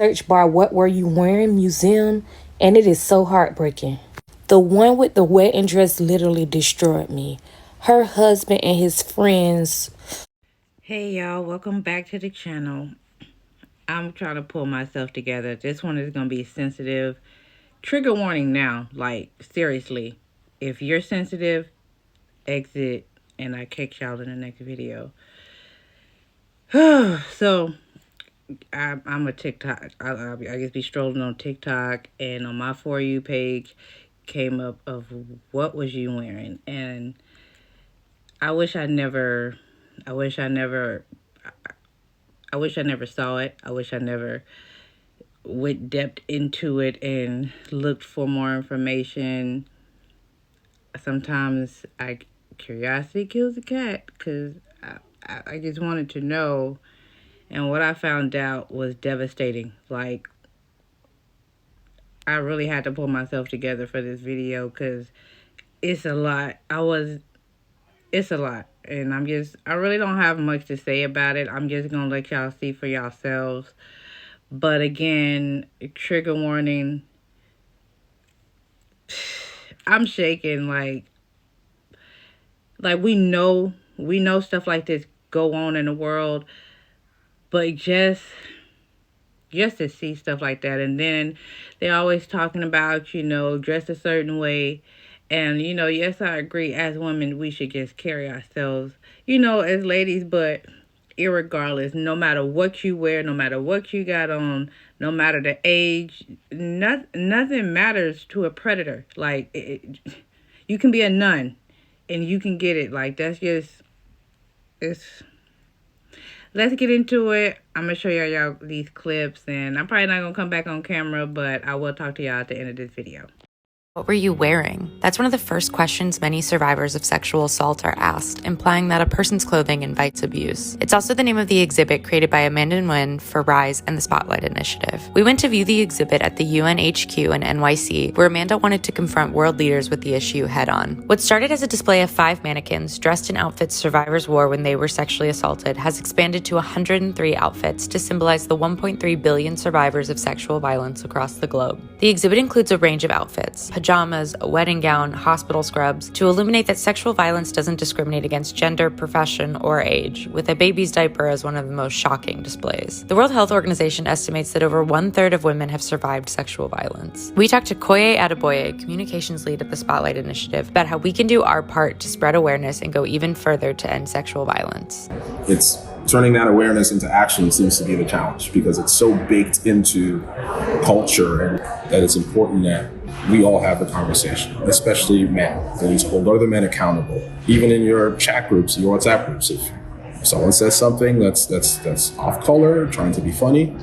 Search bar, what were you wearing? Museum, and it is so heartbreaking. The one with the wedding dress literally destroyed me. Her husband and his friends. Hey y'all, welcome back to the channel. I'm trying to pull myself together. This one is going to be sensitive. Trigger warning now, like seriously. If you're sensitive, exit and I catch y'all in the next video. So I'm a TikTok. I guess be strolling on TikTok, and on my For You page came up of what was you wearing, and I wish I never, I wish I never, I wish I never saw it. I wish I never went depth into it and looked for more information. Sometimes curiosity kills a cat, because I just wanted to know. And what I found out was devastating. Like, I really had to pull myself together for this video because it's a lot. It's a lot. And I really don't have much to say about it. I'm just going to let y'all see for yourselves. But again, trigger warning. I'm shaking. Like we know stuff like this go on in the world, but just to see stuff like that. And then they're always talking about, dress a certain way. And, yes, I agree. As women, we should just carry ourselves, as ladies. But irregardless, no matter what you wear, no matter what you got on, no matter the age, nothing matters to a predator. Like, you can be a nun and you can get it. Like, it's... Let's get into it. I'm going to show y'all these clips, and I'm probably not going to come back on camera, but I will talk to y'all at the end of this video. What were you wearing? That's one of the first questions many survivors of sexual assault are asked, implying that a person's clothing invites abuse. It's also the name of the exhibit created by Amanda Nguyen for Rise and the Spotlight Initiative. We went to view the exhibit at the UNHQ in NYC, where Amanda wanted to confront world leaders with the issue head-on. What started as a display of 5 mannequins dressed in outfits survivors wore when they were sexually assaulted has expanded to 103 outfits to symbolize the 1.3 billion survivors of sexual violence across the globe. The exhibit includes a range of outfits: pajamas, a wedding gown, hospital scrubs, to illuminate that sexual violence doesn't discriminate against gender, profession, or age, with a baby's diaper as one of the most shocking displays. The World Health Organization estimates that over 1/3 of women have survived sexual violence. We talked to Koye Adeboye, communications lead at the Spotlight Initiative, about how we can do our part to spread awareness and go even further to end sexual violence. It's turning that awareness into action seems to be the challenge, because it's so baked into culture, and that it's important that we all have the conversation, especially men. We need to hold other men accountable. Even in your chat groups, your WhatsApp groups, if someone says something that's off color, trying to be funny,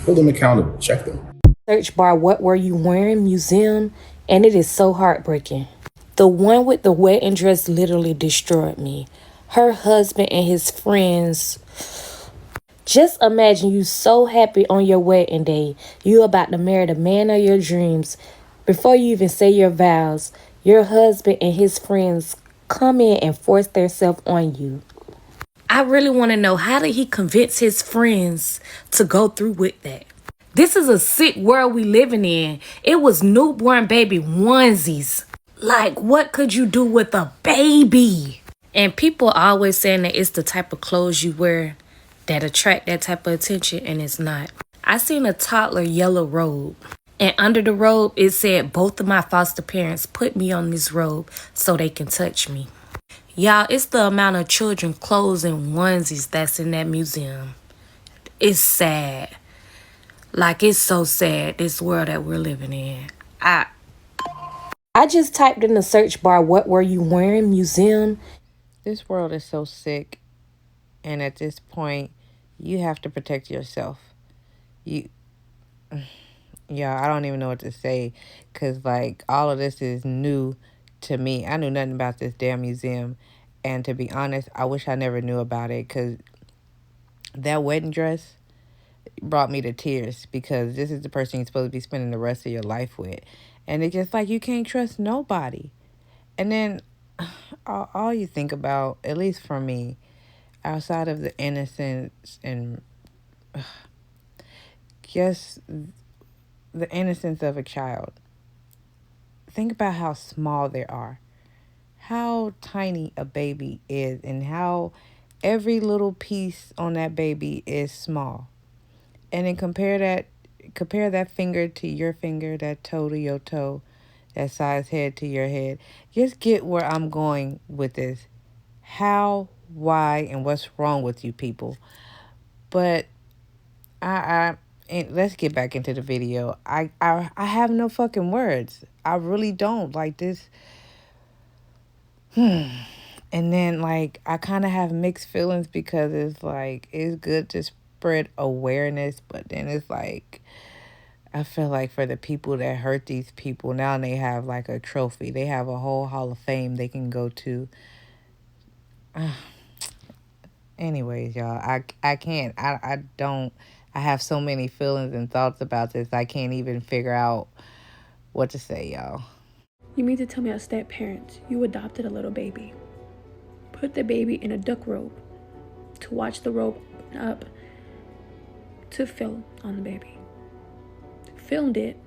hold them accountable, check them. Search bar, what were you wearing? Museum, and it is so heartbreaking. The one with the wedding dress literally destroyed me. Her husband and his friends. Just imagine you so happy on your wedding day. You about to marry the man of your dreams. Before you even say your vows, your husband and his friends come in and force themselves on you. I really want to know, how did he convince his friends to go through with that? This is a sick world we living in. It was newborn baby onesies. Like, what could you do with a baby? And people are always saying that it's the type of clothes you wear that attract that type of attention, and it's not. I seen a toddler yellow robe, and under the robe it said, both of my foster parents put me on this robe so they can touch me. Y'all, it's the amount of children clothes and onesies that's in that museum. It's sad. Like, it's so sad, this world that we're living in. I just typed in the search bar, what were you wearing? Museum. This world is so sick, and at this point, you have to protect yourself. Yeah, I don't even know what to say, because, like, all of this is new to me. I knew nothing about this damn museum, and to be honest, I wish I never knew about it, because that wedding dress brought me to tears, because this is the person you're supposed to be spending the rest of your life with, and it's just like, you can't trust nobody. And then all you think about, at least for me, outside of the innocence and just the innocence of a child. Think about how small they are, how tiny a baby is, and how every little piece on that baby is small. And then compare that finger to your finger, that toe to your toe, that size head to your head. Just get where I'm going with this. How, why, and what's wrong with you people? But and let's get back into the video. I have no fucking words. I really don't. Like this. And then like I kind of have mixed feelings because it's like it's good to spread awareness, but then it's like I feel like for the people that hurt these people, now they have like a trophy. They have a whole Hall of Fame they can go to. Anyways, y'all, I can't. I don't. I have so many feelings and thoughts about this. I can't even figure out what to say, y'all. You mean to tell me as step parents, you adopted a little baby, put the baby in a duck robe to watch the robe open up to film on the baby, filmed it,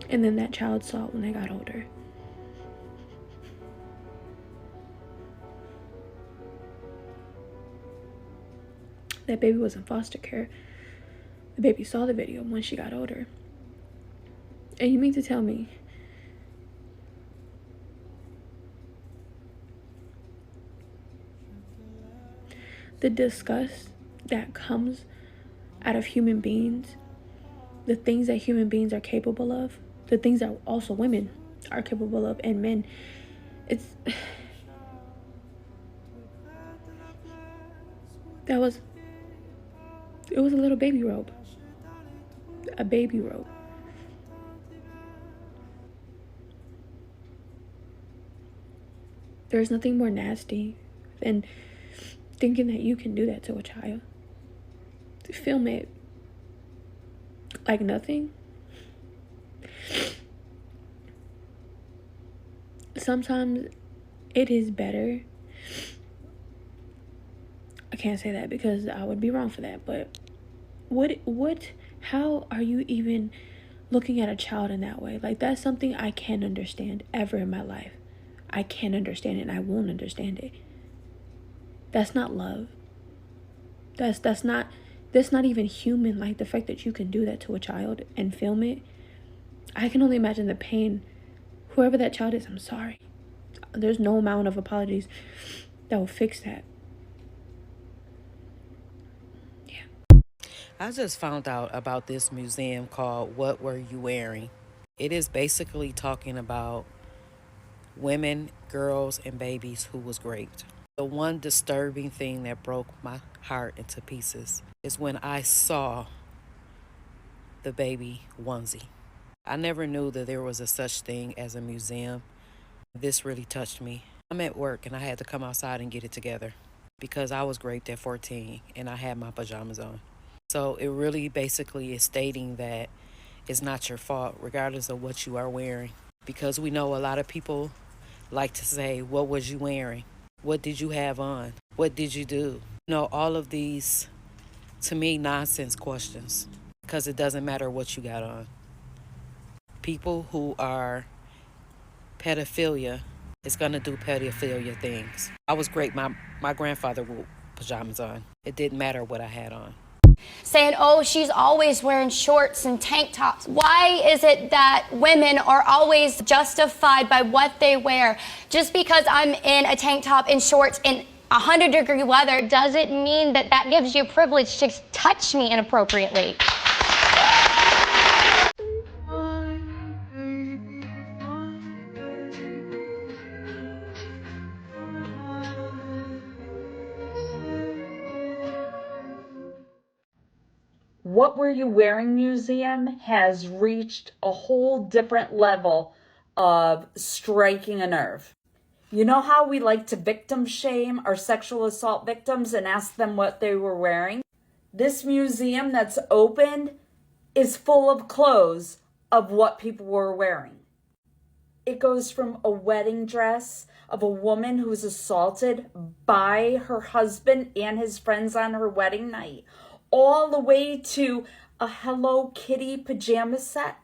and then that child saw it when they got older. That baby was in foster care. The baby saw the video when she got older. And you mean to tell me the disgust that comes out of human beings, the things that human beings are capable of, the things that also women are capable of, and men, it was a little baby robe. A baby robe. There's nothing more nasty than thinking that you can do that to a child. To film it like nothing. Sometimes it is better. I can't say that because I would be wrong for that, but how are you even looking at a child in that way? Like, that's something I can't understand ever in my life. I can't understand it, and I won't understand it. That's not love. That's not even human. Like, the fact that you can do that to a child and film it, I can only imagine the pain. Whoever that child is, I'm sorry. There's no amount of apologies that will fix that. I just found out about this museum called What Were You Wearing? It is basically talking about women, girls, and babies who was raped. The one disturbing thing that broke my heart into pieces is when I saw the baby onesie. I never knew that there was a such thing as a museum. This really touched me. I'm at work and I had to come outside and get it together because I was raped at 14 and I had my pajamas on. So it really basically is stating that it's not your fault, regardless of what you are wearing. Because we know a lot of people like to say, what was you wearing? What did you have on? What did you do? You know, all of these, to me, nonsense questions. Because it doesn't matter what you got on. People who are pedophilia is going to do pedophilia things. I was great. My grandfather wore pajamas on. It didn't matter what I had on. Saying, oh, she's always wearing shorts and tank tops. Why is it that women are always justified by what they wear? Just because I'm in a tank top and shorts in 100-degree weather doesn't mean that that gives you privilege to touch me inappropriately. What Were You Wearing Museum has reached a whole different level of striking a nerve. You know how we like to victim shame our sexual assault victims and ask them what they were wearing? This museum that's opened is full of clothes of what people were wearing. It goes from a wedding dress of a woman who was assaulted by her husband and his friends on her wedding night, all the way to a Hello Kitty pajama set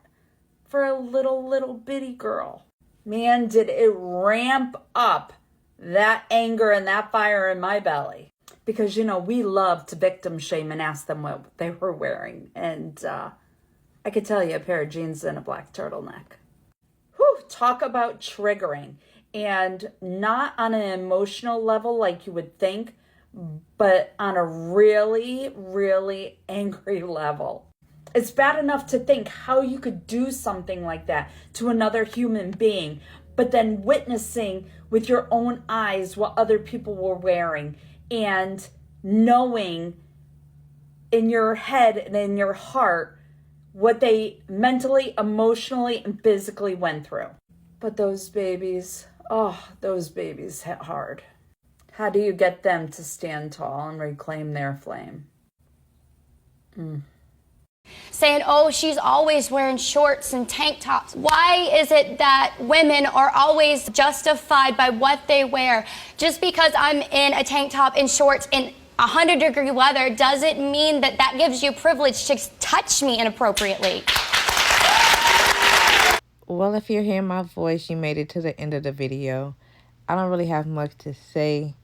for a little bitty girl. Man, did it ramp up that anger and that fire in my belly. Because, we love to victim shame and ask them what they were wearing. And I could tell you a pair of jeans and a black turtleneck. Whew, talk about triggering. And not on an emotional level like you would think, but on a really, really angry level. It's bad enough to think how you could do something like that to another human being, but then witnessing with your own eyes what other people were wearing and knowing in your head and in your heart what they mentally, emotionally, and physically went through. But those babies hit hard. How do you get them to stand tall and reclaim their flame? Saying, oh, she's always wearing shorts and tank tops. Why is it that women are always justified by what they wear? Just because I'm in a tank top and shorts in 100-degree weather doesn't mean that that gives you privilege to touch me inappropriately. Well, if you're hearing my voice, you made it to the end of the video. I don't really have much to say.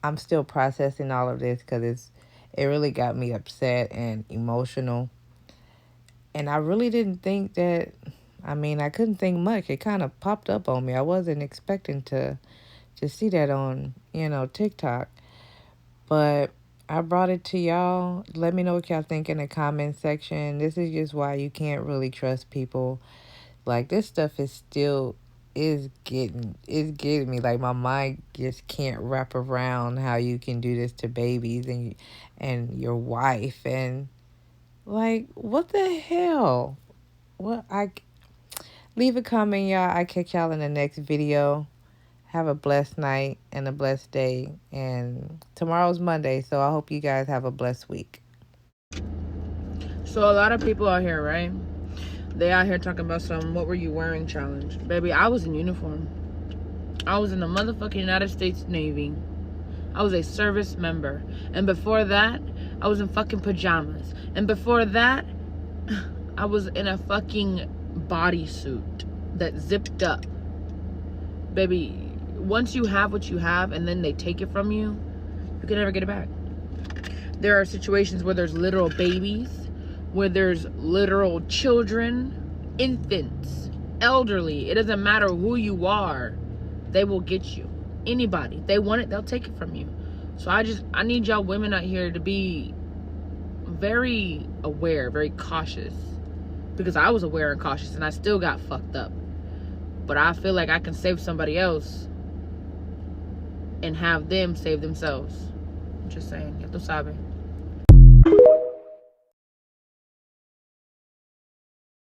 I'm still processing all of this because it really got me upset and emotional. And I really didn't think that, I couldn't think much. It kind of popped up on me. I wasn't expecting to see that on, TikTok. But I brought it to y'all. Let me know what y'all think in the comment section. This is just why you can't really trust people. Like, this stuff is getting me. Like, my mind just can't wrap around how you can do this to babies and your wife. And, like, what the hell? Leave a comment, y'all. I catch y'all in the next video. Have a blessed night and a blessed day. And tomorrow's Monday, so I hope you guys have a blessed week. So a lot of people out here, right? They out here talking about some what were you wearing challenge. Baby, I was in uniform. I was in the motherfucking United States Navy. I was a service member. And before that, I was in fucking pajamas. And before that, I was in a fucking bodysuit that zipped up. Baby, once you have what you have and then they take it from you, you can never get it back. There are situations where there's literal babies, where there's literal children, infants, elderly. It doesn't matter who you are. They will get you. Anybody. They want it, they'll take it from you. So I need y'all women out here to be very aware, very cautious. Because I was aware and cautious and I still got fucked up. But I feel like I can save somebody else and have them save themselves. I'm just saying, ya tú sabes.